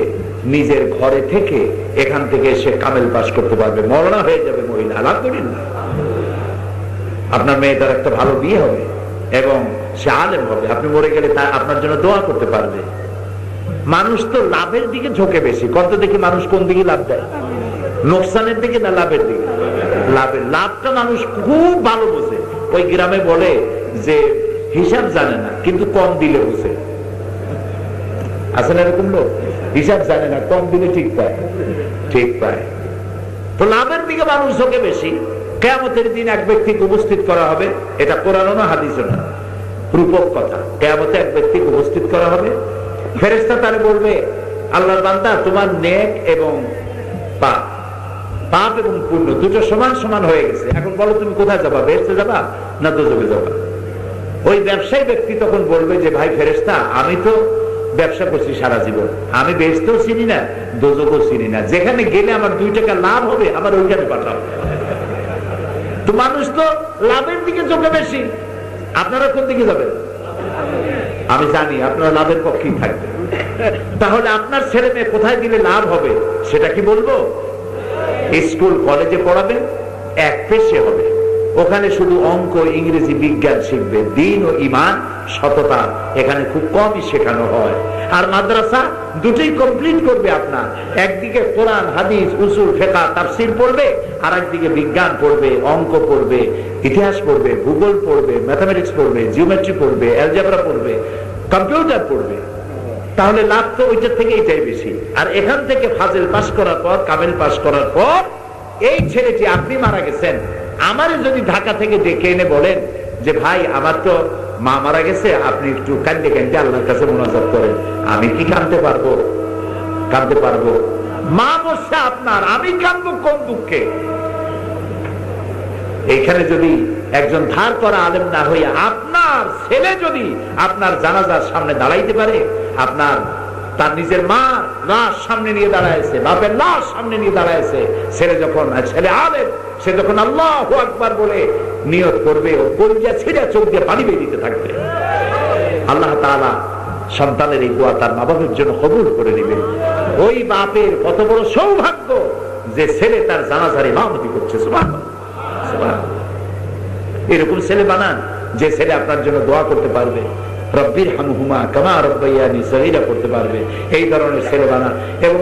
নিজের ঘরে থেকে এখান থেকে সে কামেল পাস করতে পারবে, মরনা হয়ে যাবে মহিলা আলহামদুলিল্লাহ। আপনার মেয়েটার একটা ভালো বিয়ে হবে এবং সে আলেম হবে, আপনি মরে গেলে তা আপনার জন্য দোয়া করতে পারবে। মানুষ তো লাভের দিকে ঝোঁকে বেশি। কত দেখি মানুষ কোন দিকে লাভ দেয়? নোকসানের দিকে না লাভের দিকে? লাভটা মানুষ খুব ভালো বোঝে। ওই গ্রামে বলে যে হিসাব জানে না কিন্তু কম দিলে বুঝে। আসলে এরকম লোক হিসাব জানে না, কম দিলে ঠিক পায়, ঠিক পায়। তো লাভের দিকে মানুষ ঝোঁকে বেশি। কিয়ামতের দিন এক ব্যক্তিকে উপস্থিত করা হবে, এটা কোরআনও না হাদিসও না, রূপক কথা। কিয়ামতে এক ব্যক্তিকে উপস্থিত করা হবে, ফেরেশতা তারে বলবে আল্লাহর বান্দা তোমার নেক এবং পাপ এবং পুণ্য দুটো সমান সমান হয়ে গেছে, এখন বলো তুমি কোথায় যাবা, বেহেশতে যাবা না দোজখে যাবা? ওই ব্যবসায়ী ব্যক্তি তখন বলবে যে ভাই ফেরেশতা আমি তো ব্যবসা করছি সারা জীবন, আমি বেহেশতেও চিনি না দোজখও চিনি না, যেখানে গেলে আমার 2 টাকা লাভ হবে আমার ওইখানে পাঠাও। তো মানুষ তো লাভের দিকে ঝোঁকে বেশি। আপনারা কোন দিকে যাবেন? আমি জানি আপনারা লাভের পক্ষেই থাকবেন। তাহলে আপনার ছেলে মেয়ে কোথায় দিলে লাভ হবে সেটা কি বলবো? স্কুল কলেজে পড়াবেন, এক পেশে হবে, ওখানে শুধু অঙ্ক, ইংরেজি, বিজ্ঞান শিখবে। দিন ও ঈমান, সততা এখানে খুব কমই শেখানো হয়। আর মাদ্রাসা দুটোই কমপ্লিট করবে আপনার। একদিকে কোরআন, হাদিস, উসুল, ফিকহ, তাফসীর পড়বে, আর একদিকে বিজ্ঞান পড়বে, অঙ্ক পড়বে, ইতিহাস পড়বে, ভূগোল পড়বে, ম্যাথমেটিক্স পড়বে, জিওমেট্রি পড়বে, অ্যালজেব্রা পড়বে, কম্পিউটার পড়বে। তাহলে লাভ তো ওইটার থেকে এটাই বেশি। আর এখান থেকে ফাজিল পাস করার পর, কামিল পাস করার পর এই ছেলেটি, আপনি মারা গেছেন, আমারে যদি ঢাকা থেকে ডেকে এনে বলেন যে ভাই আমার তো মা মারা গেছে, আপনি একটু কান্দে কান্দে আল্লাহর কাছে মুনাজাত করেন, আমি কি কাঁদতে পারবো? কাঁদতে পারবো? মা বসছে আপনার, আমি কাঁদবো কোন দুঃখে? এখানে যদি একজন ধার করা আলেম না হইয়া আপনার ছেলে যদি আপনার জানাজার সামনে দাঁড়াইতে পারে, আপনার তার নিজের মা লাশ সামনে নিয়ে দাঁড়াইছে, বাপের লাশ সামনে নিয়ে দাঁড়াইছে, ছেলে যখন, ছেলে আলেম, সে যখন আল্লাহু আকবার বলে নিয়ত করবে, ও কলিজা ছিঁড়ে চোখ দিয়ে পানি বেরিয়ে দিতে থাকবে। আল্লাহ তাআলা সন্তানের এই দোয়া তার মা বাপের জন্য কবুল করে নেবে। ওই বাপের কত বড় সৌভাগ্য যে ছেলে তার জানাজার ইমামতি করছে। সুবহানাল্লাহ, সুবহানাল্লাহ। এরকম ছেলে বানান যে ছেলে আপনার জন্য দোয়া করতে পারবে, রব্বির হামহুমা কামা রাব্বায়ানি সগীরা করতে পারবে, এই ধরনের ছেলে বানান। এবং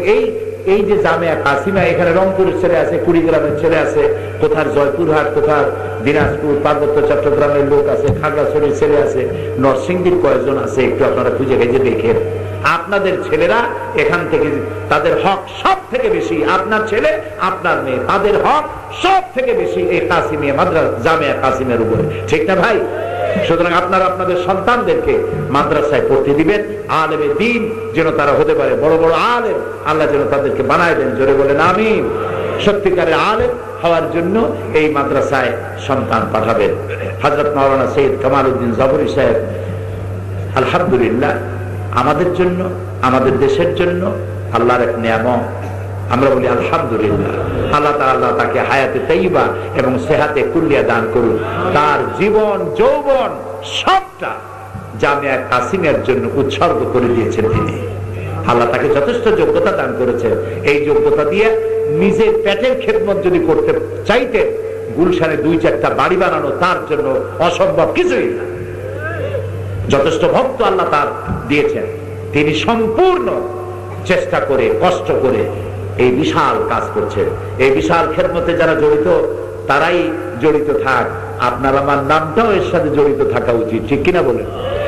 এই যে জামিয়া কাসিমা, এখানে রংপুরের ছেলে আছে, কুড়িগ্রামের ছেলে আছে, কোথার জয়পুরহাট, কোথার দিনাজপুর, পার্বত্য চট্টগ্রামের লোক আছে, খাগড়াছড়ির ছেলে আছে, নরসিংদীর কয়েকজন আছে, একটু আপনারা খুঁজে খুঁজে দেখেন। আপনাদের ছেলেরা এখান থেকে তাদের হক সব থেকে বেশি, আপনার ছেলে আপনার মেয়ে, তাদের হক সব থেকে বেশি এই কাসিমিয়া মাদ্রাসা, জামিয়া কাসিমের উপরে, ঠিক না ভাই? সুতরাং আপনারা আপনাদের সন্তানদেরকে মাদ্রাসায় পড়তে দিবেন, আলেমে দ্বীন যেন তারা হতে পারে, বড় বড় আলেম আল্লাহ যেন তাদেরকে বানায় দেন। জোরে বলেন আমিন। সত্যিকারের আলেম হওয়ার জন্য এই মাদ্রাসায় সন্তান পাঠাবেন। হযরত মাওলানা সৈয়দ কামাল উদ্দিন জাফরি সাহেব আলহামদুলিল্লাহ আমাদের জন্য, আমাদের দেশের জন্য আল্লাহর এক নিয়ামত। আমরা বলি আলহামদুলিল্লাহ। আল্লাহ তাআলা তাকে হায়াতে তাইয়্যিবা এবং সেহাতে কুল্লিয়া দান করুন। তার জীবন যৌবন সবটা জামিয়া কাসিমের জন্য উৎসর্গ করে দিয়েছেন তিনি। আল্লাহ তাকে যথেষ্ট যোগ্যতা দান করেছেন। এই যোগ্যতা দিয়ে নিজের পেটের খেদমত যদি করতে চাইতেন, গুলশানে 2-4টা বাড়ি বানানো তার জন্য অসম্ভব কিছুই না। যথেষ্ট ভক্ত আল্লাহ তার দিয়েছেন। তিনি সম্পূর্ণ চেষ্টা করে, কষ্ট করে এই বিশাল কাজ করছেন। এই বিশাল খেদমতে যারা জড়িত, তারাই জড়িত থাক। আপনার আমার নামটাও এর সাথে জড়িত থাকা উচিত, ঠিক কিনা বলেন?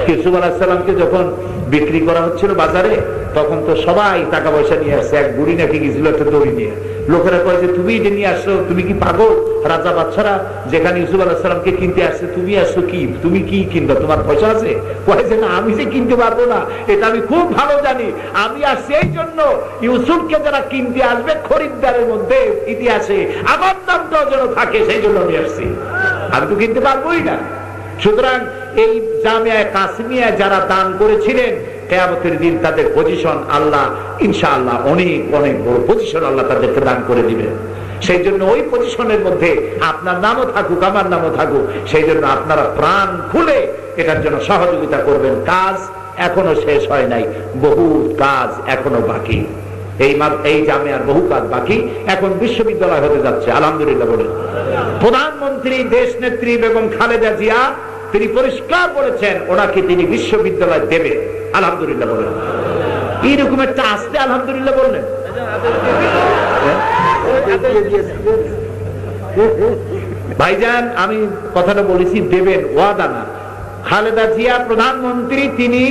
ইউসুফ আলাইহিস সালামকে যখন বিক্রি করা হচ্ছিল বাজারে, তখন তো সবাই টাকা পয়সা নিয়ে আসছে। এক বুড়ি নাকি গেছিল একটা দড়ি নিয়ে। লোকেরা কয় যে তুমি এটা নিয়ে আসছো, তুমি কি পাগল? রাজা বাচ্চারা যেখানে ইউসুফ আলাইহিস সালামকে কিনতে আসছে, তুমি আসছো কি? তুমি কি কিনবা? তোমার পয়সা আছে? কয় যে না, আমি যে কিনতে পারবো না, এটা আমি খুব ভালো জানি। আমি আসছি এই জন্য, ইউসুফকে যারা কিনতে আসবে খরিদ্দারের মধ্যে ইতিহাসে আমার নামটাও যেন থাকে, সেই জন্য আমি আসছি। আমি তো কিনতে পারবোই না। সুতরাং এই জামিয়া কাসিমিয়া যারা দান করেছিলেন, কিয়ামতের দিন তাদের পজিশন আল্লাহ ইনশাআল্লাহ অনেক অনেক বড় পজিশন আল্লাহ তাদেরকে দান করে দিবেন। সেই জন্য ওই পজিশনের মধ্যে আপনার নামও থাকুক, আমার নামও থাকুক, সেই জন্য আপনারা প্রাণ খুলে এটার জন্য সহযোগিতা করবেন। কাজ এখনো শেষ হয় নাই, বহু কাজ এখনো বাকি। এই জামিয়ার বহু কাজ বাকি। এখন বিশ্ববিদ্যালয় হতে যাচ্ছে, আলহামদুলিল্লাহ বলেন। প্রধানমন্ত্রী দেশ নেত্রী বেগম খালেদা জিয়া তিনি পরিষ্কার বলেছেন ওনাকে তিনি বিশ্ববিদ্যালয় দেবে, আলহামদুলিল্লাহ বলেন। এইরকম একটা আসতে আলহামদুলিল্লাহ বললেন। ভাইজান আমি কথাটা বলেছি, দেবেন, ওয়াদা না। খালেদা জিয়া প্রধানমন্ত্রী, তিনি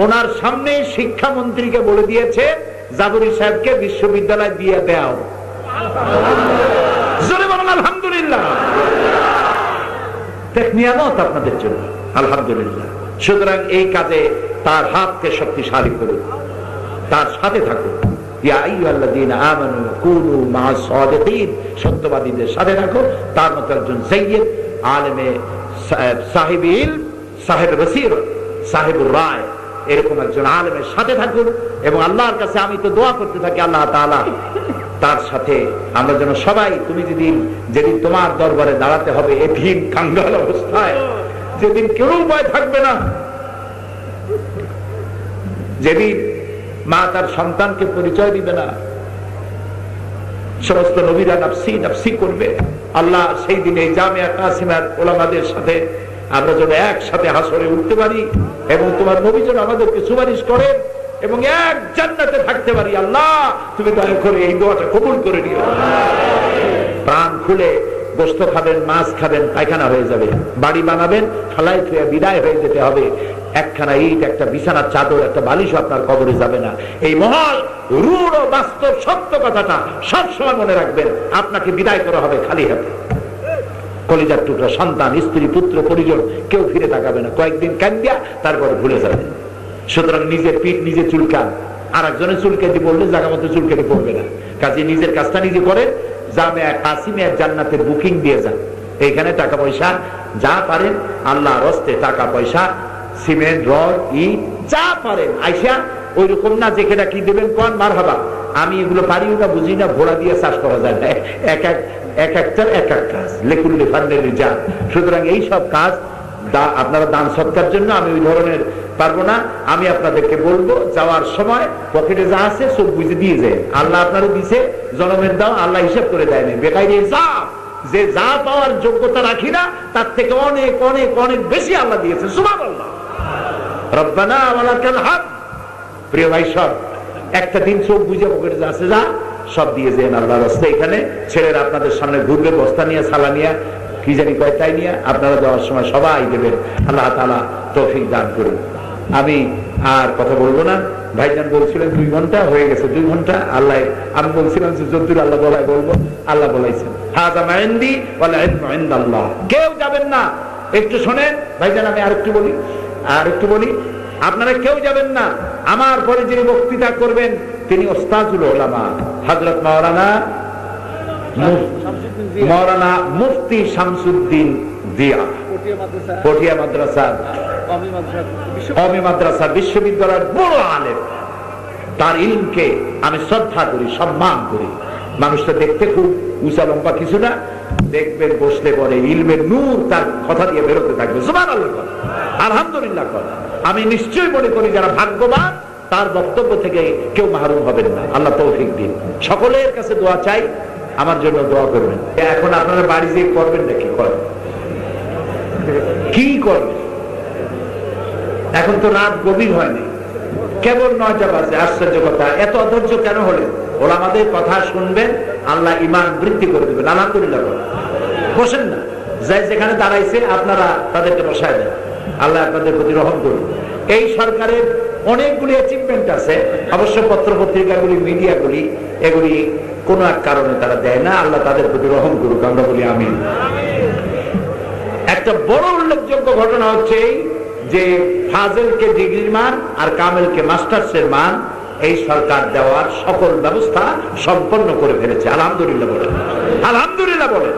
ওনার সামনে শিক্ষামন্ত্রীকে বলে দিয়েছে জাফরি সাহেবকে বিশ্ববিদ্যালয় দিয়ে দাও। জোরে বলুন আলহামদুলিল্লাহ। নিয়ামত আপনাদের জন্য, আলহামদুলিল্লাহ। সুতরাং এই কাজে তার হাতকে শক্তিশালী করুন, তার সাথে থাকুন। ইয়া আইয়ুহাল্লাযীনা আমানু কুনু মা'আস সাদিকিন, সত্যবাদীদের সাথে থাকো। তার মতো একজন সাইয়্যিদ আলেমে সাহেব ইলম, সাহেব বসীরত, সাহেবুর রায়, এরকম একজন আলেমের সাথে থাকুন। এবং আল্লাহর কাছে আমি তো দোয়া করতে থাকি, আল্লাহ তাআলা তার সাথে আমরা যেন সবাই, তুমি যেদিন তোমার দরবারে দাঁড়াতে হবে এতিম কাঙ্গাল অবস্থায়, যেদিন কেউ উপায় থাকবে না, যেদিন মা তার সন্তানকে পরিচয় দিবে না, সমস্ত নবীরা নাফসি নাফসি করবে, আল্লাহ সেই দিনে জামিয়া কাসিমার উলামাদের সাথে আমরা যেন একসাথে হাসরে উঠতে পারি এবং তোমার নবী যেন আমাদেরকে সুপারিশ করেন এবং এক জান্নাতে থাকতে পারি। আল্লাহ তুমি দয়া করে এই দোয়াটা কবুল করে নিও। প্রাণ খুলে গোশত খাবেন, মাছ খাবেন, পায়খানা হয়ে যাবে। বাড়ি বানাবেন, ফালাই থুয়ে বিদায় হয়ে যেতে হবে। একখানা ইট, একটা বিছানার চাদর, একটা বালিশ আপনার কবরে যাবে না। এই মহল রূঢ় বাস্তব সত্য কথাটা সবসময় মনে রাখবেন। আপনাকে বিদায় করা হবে খালি হাতে। কলিজার টুকরা সন্তান, স্ত্রী, পুত্র, পরিজন কেউ ফিরে তাকাবে না। কয়েকদিন কান্দিয়া তারপরে ভুলে যাবে। সুতরাং নিজের পিঠ নিজে চুলকান, আর একজনের চুলকাতি বললে জায়গা মতো চুলকাতি পড়বে না। কাজে নিজের কাজটা নিজে করেন। জামিয়া কাসিমিয়া জান্নাতের বুকিং দিয়ে যান। এইখানে টাকা পয়সা যা পারেন আল্লাহর হস্তে, টাকা পয়সা, সিমেন্ট, রড, ইট যা পারেন আইসা ওই রকম না যে কেটা কি দেবেন কোন মারহাবা। আমি এগুলো পারিও না, বুঝি না, ঘোড়া দিয়ে চাষ করা যায় না। এক একটার এক এক কাজ, লেকুল্লি ফান্ডের যান। সুতরাং এই সব কাজ আপনারা দান সৎকার জন্য আমি ওই ধরনের পারবো না। আমি আপনাদেরকে বলবো যাওয়ার সময় পকেটে যা আছে সব বুঝে দিয়ে যায়। আল্লাহ আপনারা দিছে, জনমের দাও, আল্লাহ হিসাব করে দেয় না। বেকারি যা যে যা পাওয়ার যোগ্যতা রাখি না তার থেকে অনেক অনেক অনেক বেশি আল্লাহ দিয়েছে। সুবহানাল্লাহ, রব্বানা ওয়া লাকাল হামদ। প্রিয় ভাই, সব একটা দিন চোখ বুঝে পকেটে যা আছে যা সব দিয়ে যায় আল্লাহর রাস্তায়। এখানে ছেলেরা আপনাদের সামনে ঘুরবে বস্তা নিয়ে, সালা নিয়ে, কি জানি কয় তাই নিয়ে। আপনারা যাওয়ার সময় সবাই দেবেন। আল্লাহ তাআলা তৌফিক দান করুন। আমি আর কথা বলবো না। ভাইজান বলছিলেন 2 ঘন্টা হয়ে গেছে, 2 ঘন্টা। আল্লাহ, আমি বলছিলাম যে যদ্দুর আল্লাহ বলায় বলবো, আল্লাহ বলাইছেন হাযা মা ইনদি ওয়াল ইলমু ইনদাল্লাহ। কেউ যাবেন না। একটু শোনেন ভাইজান, আমি আরেকটু বলি, আপনারা কেউ যাবেন না। আমার পরে যিনি বক্তৃতা করবেন তিনি ওস্তাজুল উলামা হযরত মাওলানা মুফতি শামসুদ্দিন জিয়া, পটিয়া মাদ্রাসা বিশ্ববিদ্যালয়ের বড় আলেম। তার ইলমকে আমি শ্রদ্ধা করি, সম্মান করি। মানুষটা দেখতে খুব উঁচা লম্বা কিছু না, দেখবেন বসলে পরে ইলমের নূর তার কথা দিয়ে বেরোতে থাকবে। সুবহানাল্লাহ, আলহামদুলিল্লাহ। আমি নিশ্চয়ই মনে করি যারা ভাগ্যবান তার বক্তব্য থেকে কেউ মাহরুম হবেন না। আল্লাহ তৌফিক দিন। সকলের কাছে দোয়া চাই, আমার জন্য দোয়া করবেন। এখন আপনারা বাড়ি যেয়ে করবেন নাকি? কি করবেন? এখন তো রাত গভীর হয়নি, কেবল 9টা বাজে। আশ্চর্য কথা, এত অধৈর্য কেন হলেন? ওরা আমাদের কথা শুনবেন, আল্লাহ ঈমান বৃদ্ধি করে দেবেন। আলহামদুলিল্লাহ। বসেন না, যাই যেখানে দাঁড়াইছে আপনারা তাদেরকে বসায় দেন। আল্লাহ আপনাদের প্রতি রহম করুন। এই সরকারের অনেকগুলি অ্যাচিভমেন্ট আছে, অবশ্য পত্র পত্রিকাগুলি, মিডিয়াগুলি এগুলি কোন এক কারণে তারা দেয় না। আল্লাহ তাদের প্রতি রহম করুক, আমরা বলি আমিন। একটা বড় উল্লেখযোগ্য ঘটনা হচ্ছে যে ফাজেলকে ডিগ্রির মান আর কামেলকে মাস্টার্সের মান এই সরকার দেওয়ার সকল ব্যবস্থা সম্পন্ন করে ফেলেছে। আলহামদুলিল্লাহ বলেন, আলহামদুলিল্লাহ বলেন।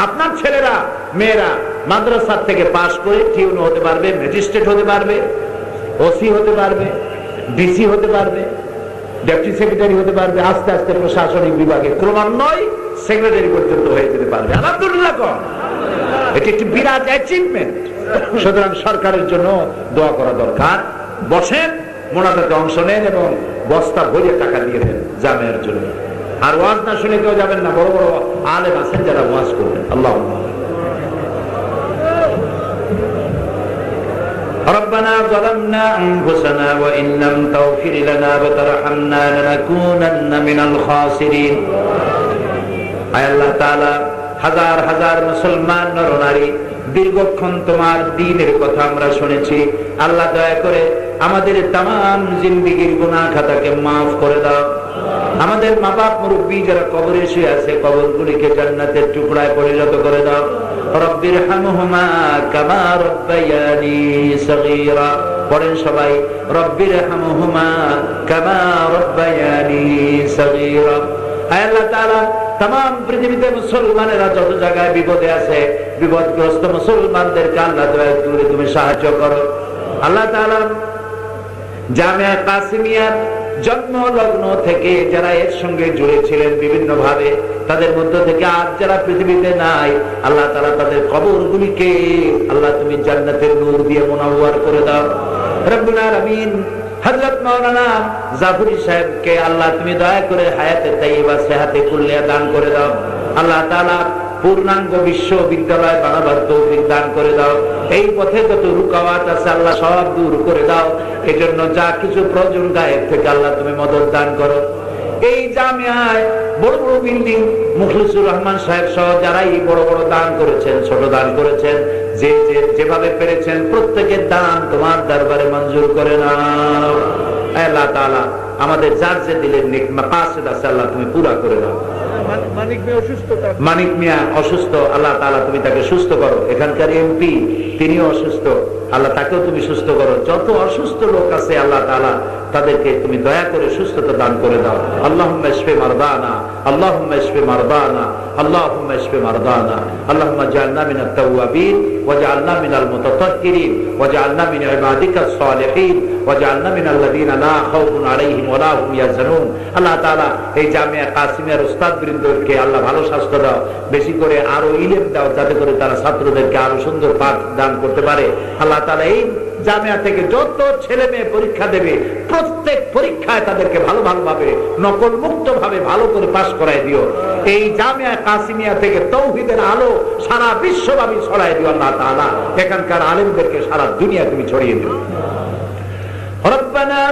আপনার ছেলেরা মেয়েরা মাদ্রাসা থেকে পাশ করে টিউন হতে পারবে, ম্যাজিস্ট্রেট হতে পারবে, ওসি হতে পারবে, ডিসি হতে পারবে, ডেপুটি সেক্রেটারি হতে পারবে, আস্তে আস্তে প্রশাসনিক বিভাগে ক্রমান্বয়ে সেক্রেটারি পর্যন্ত হয়ে যেতে পারবে। আলহামদুলিল্লাহ। এটি একটি বিরাট অ্যাচিভমেন্ট। সুতরাং সরকারের জন্য দোয়া করা দরকার। বসেন, মোনাজাতে অংশ নেন এবং বস্তা ভরিয়ে টাকা দিয়ে দেন জামিয়ার জন্য। আর ওয়াজ না শুনে কেউ যাবেন না। বড় বড় আলেম আছেন যারা ওয়াজ করবেন। আল্লাহ ربنا ظلمنا أنفسنا وإن لم تغفر لنا وترحمنا لنكونن من الخاسرين। আয় আল্লাহ তাআলা, হাজার হাজার মুসলমান নরনারী দীর্ঘক্ষণ তোমার দ্বীনের কথা আমরা শুনেছি। আল্লাহ দয়া করে আমাদের তামাম জিন্দেগীর গুনাহ খাতাকে মাফ করে দাও। আমাদের মা বাপ মুরব্বী যারা কবরে শুয়ে আছে, কবরগুলিকে জান্নাতের টুকরায় পরিণত করে দাও। রব্বির হামহুমা কামা রব্বায়ানি সগীরা। পড়েন সবাই, রব্বির হামহুমা কামা রব্বায়ানি সগীরা। আয় আল্লাহ তাআলা, তাম পৃথিবীতে মুসলমানেরা যত জায়গায় বিপদে আছে, বিপদগ্রস্ত মুসলমানদেরকে আল্লাহ দয়া করে তুমি সাহায্য করো। আল্লাহ তাআলা জামিয়া কাসিমিয়ার জন্ম লগ্ন থেকে যারা এর সঙ্গে জুড়ে ছিলেন বিভিন্ন ভাবে, তাদের মধ্য থেকে আজ যারা পৃথিবীতে নাই, আল্লাহ তাআলা তাদের কবরগুলিকে আল্লাহ তুমি জান্নাতের নূর দিয়ে মুনাওয়ার করে দাও। রব্বুল আলামিন হযরত মাওলানা জাফরি সাহেবকে আল্লাহ তুমি দয়া করে হায়াতে তাইয়্যিবা সেহাতে কুল্লিয়া দান করে দাও। আল্লাহ তাআলা পূর্ণাঙ্গ বিশ্ববিদ্যালয় বানাবার তৌফিক দান করে দাও। এই পথে যত রুকাওয়াত আছে আল্লাহ সব দূর করে দাও। এজন্য যা কিছু প্রয়োজন গায়েব থেকে আল্লাহ তুমি মদদ দান করো। এই জামিয়ায় বড় বড় বিল্ডিং মুখলিসুর রহমান সাহেব সহ যারাই বড় বড় দান করেছেন, ছোট দান করেছেন, যেভাবে পেরেছেন প্রত্যেকের দান তোমার দরবারে মঞ্জুর করে নাও। আল্লাহ তাআলা আমাদের যার যে দিলের নেক মাকাসিদ আছে আল্লাহ তুমি পুরা করে দাও। মানিক মিয়া অসুস্থ, আল্লাহ তাআলা তুমি তাকে সুস্থ করো। এখানকার এমপি তিনিও অসুস্থ, আল্লাহ তাকেও তুমি সুস্থ করো। যত অসুস্থ লোক আছে আল্লাহ তাআলা তাদেরকে তুমি দয়া করে সুস্থতা দান করে দাও। আল্লাহুম্মা ইশফি মারদানা, আল্লাহুম্মা ইশফি মারদানা, আল্লাহুম্মা ইশফি মারদানা, আল্লাহুম্মা জাআলনা মিনাত তাওয়াবিন ওয়াজআলনা মিনাল মুতাতাহহিরিন ওয়াজআলনা মিন ইবাদিকাস সালিহিন ওয়াজআলনা মিনাল্লাযিনা লা খাউফুন আলাইহিম ওয়া লা হুম ইয়াহজানুন। আল্লাহ তাআলা এই জামিয়া কাসিমিয়ার উস্তাদবৃন্দকে আল্লাহ ভালো স্বাস্থ্য দাও, বেশি করে আরো ইলম দাও, যাতে করে তারা ছাত্রদেরকে আরো সুন্দর পাঠ দান করতে পারে। আল্লাহ তাআলা এই জামিয়া থেকে যত ছেলে মেয়ে পরীক্ষা দেবে প্রত্যেক পরীক্ষায় তাদেরকে ভালোভাবে নকল মুক্ত ভাবে ভালো করে পাশ করায় দিও। এই জামিয়া কাসিমিয়া থেকে তাওহীদের আলো সারা বিশ্বব্যাপী ছড়ায় দিও আল্লাহ তাআলা। এখানকার আলেমদেরকে সারা দুনিয়া তুমি ছড়িয়ে দিও। রব্বানা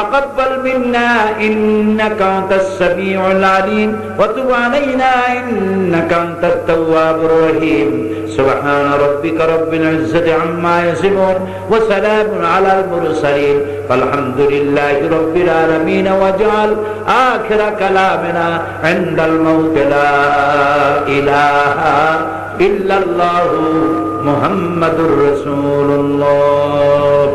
تقبل منا إنك أنت السميع العليم وتب علينا إنك أنت التواب الرحيم سبحان ربك رب العزة عما يصفون وسلام على المرسلين والحمد لله رب العالمين واجعل آخر كلامنا عند الموت لا إله إلا الله محمد رسول الله.